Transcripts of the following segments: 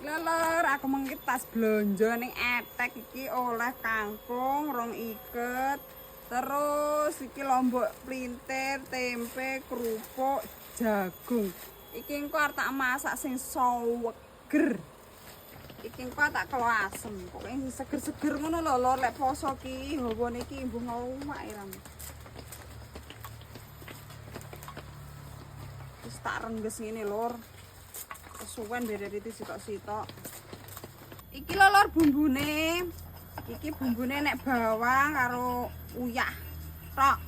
Lelor, aku mengki tas blonjo ning Etek iki oleh kangkung, rong iket. Terus iki lombok plintir, tempe, kerupuk, jagung. Iki engko arep tak masak sing seger. Iki engko tak kelo asem. Pokoke sing seger-seger ngono lho, Lor. Lek poso ki hawane iki mbuh ngowak ireng. Wis tak rengges ngene, Lor. Kesuwen beda-beda sitok-sitok. Iki lho Lor bumbune. Iki bumbune nek bawang karo uyah. Tok.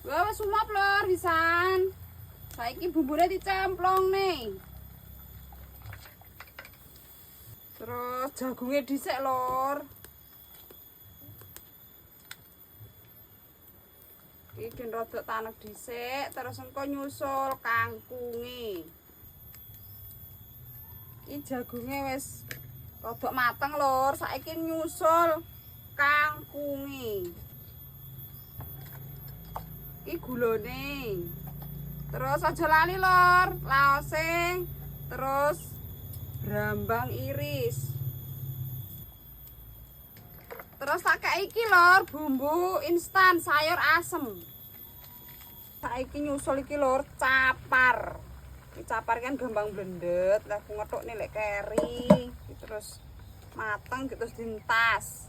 Wis sumop Lor pisan. Saiki bumbune dicemplong nih. Terus jagungnya dhisik Lor. Iki rodok tanek dhisik, terus engko nyusul kangkunge. Iki jagunge wis rodok mateng Lor, saiki nyusul kangkunge. Iki gulone. Terus aja lali Lor, laose, terus brambang iris. Terus tak kei iki Lor, bumbu instan sayur asem. Saiki nyusul iki Lor, capar. Iki capar kan gampang blendet, lah aku ngethuk nih lek keri. Terus mateng terus dintas.